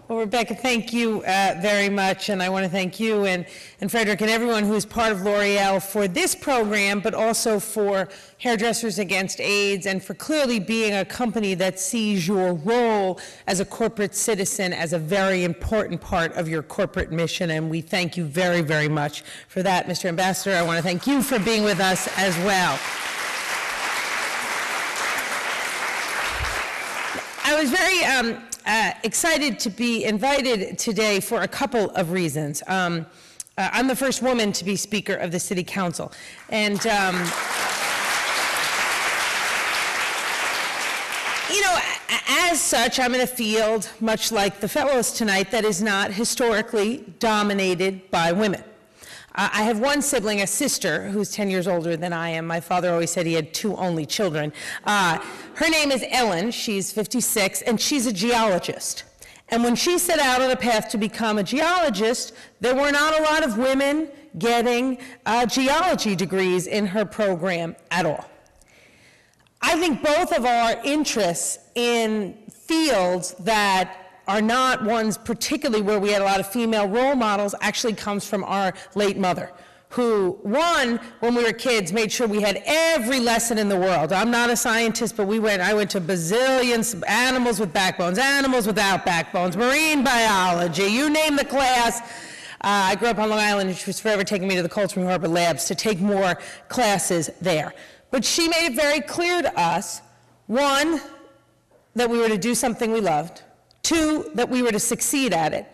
Well, Rebecca, thank you very much, and I want to thank you and Frederick and everyone who is part of L'Oreal for this program, but also for Hairdressers Against AIDS, and for clearly being a company that sees your role as a corporate citizen as a very important part of your corporate mission, and we thank you very, very much for that. Mr. Ambassador, I want to thank you for being with us as well. I was very excited to be invited today for a couple of reasons. I'm the first woman to be Speaker of the City Council, and you know, as such, I'm in a field, much like the fellows tonight, that is not historically dominated by women. I have one sibling, a sister, who's 10 years older than I am. My father always said he had 2 only children. Her name is Ellen. She's 56, and she's a geologist. And when she set out on a path to become a geologist, there were not a lot of women getting geology degrees in her program at all. I think both of our interests in fields that are not ones particularly where we had a lot of female role models actually comes from our late mother, who, one, when we were kids, made sure we had every lesson in the world. I'm not a scientist, but I went to bazillions, animals with backbones, animals without backbones, marine biology, you name the class. I grew up on Long Island, and she was forever taking me to the Cold Harbor labs to take more classes there. But she made it very clear to us, one, that we were to do something we loved, 2, that we were to succeed at it,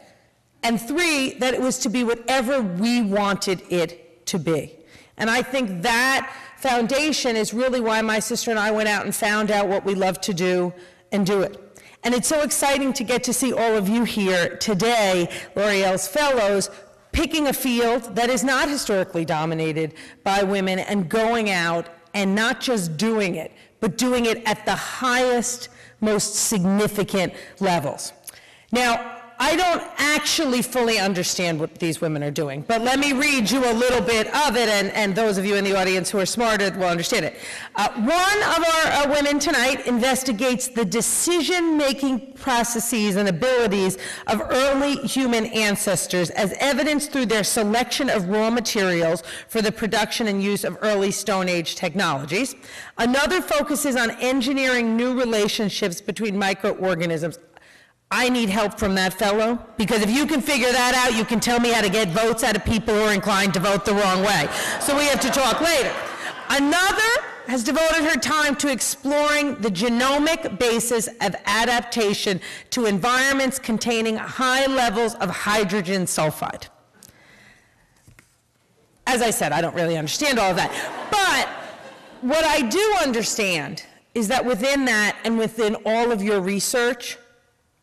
and 3, that it was to be whatever we wanted it to be. And I think that foundation is really why my sister and I went out and found out what we love to do and do it. And it's so exciting to get to see all of you here today, L'Oreal's fellows, picking a field that is not historically dominated by women and going out and not just doing it, but doing it at the highest, most significant levels. Now, I don't actually fully understand what these women are doing, but let me read you a little bit of it, and those of you in the audience who are smarter will understand it. One of our women tonight investigates the decision-making processes and abilities of early human ancestors as evidenced through their selection of raw materials for the production and use of early Stone Age technologies. Another focuses on engineering new relationships between microorganisms. I need help from that fellow, because if you can figure that out, you can tell me how to get votes out of people who are inclined to vote the wrong way. So we have to talk later. Another has devoted her time to exploring the genomic basis of adaptation to environments containing high levels of hydrogen sulfide. As I said, I don't really understand all of that. But what I do understand is that within that and within all of your research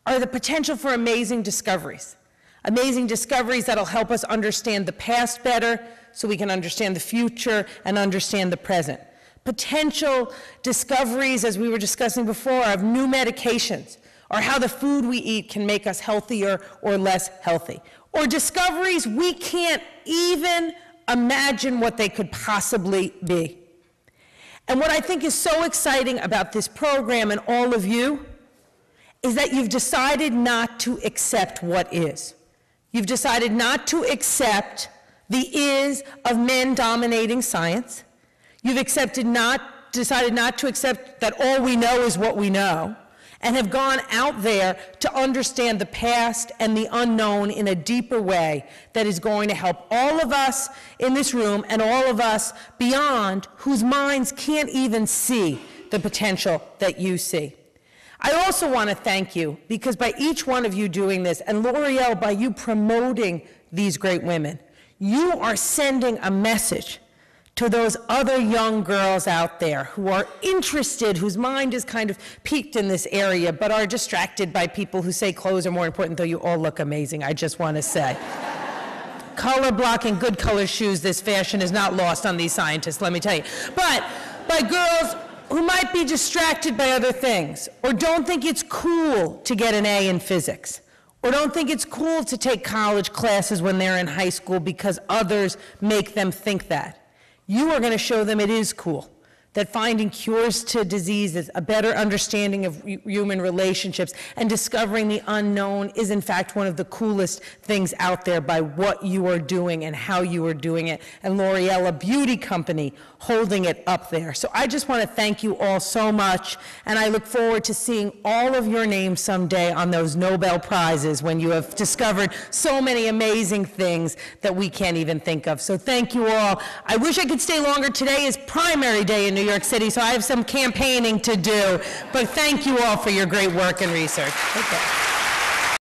are the potential for amazing discoveries that'll help us understand the past better so we can understand the future and understand the present. Potential discoveries, as we were discussing before, of new medications, or how the food we eat can make us healthier or less healthy. Or discoveries we can't even imagine what they could possibly be. And what I think is so exciting about this program and all of you is that you've decided not to accept what is. You've decided not to accept the is of men dominating science. You've decided not to accept that all we know is what we know, and have gone out there to understand the past and the unknown in a deeper way that is going to help all of us in this room and all of us beyond, whose minds can't even see the potential that you see. I also want to thank you, because by each one of you doing this, and L'Oreal, by you promoting these great women, you are sending a message to those other young girls out there who are interested, whose mind is kind of piqued in this area, but are distracted by people who say clothes are more important, though you all look amazing, I just want to say. Color blocking, good color shoes, this fashion is not lost on these scientists, let me tell you. But by girls who might be distracted by other things, or don't think it's cool to get an A in physics, or don't think it's cool to take college classes when they're in high school because others make them think that. You are going to show them it is cool, that finding cures to diseases, a better understanding of human relationships, and discovering the unknown is in fact one of the coolest things out there by what you are doing and how you are doing it. And L'Oreal, a beauty company, holding it up there. So I just want to thank you all so much, and I look forward to seeing all of your names someday on those Nobel Prizes when you have discovered so many amazing things that we can't even think of. So thank you all. I wish I could stay longer. Today is primary day in New York City, so I have some campaigning to do, but thank you all for your great work and research. Take care.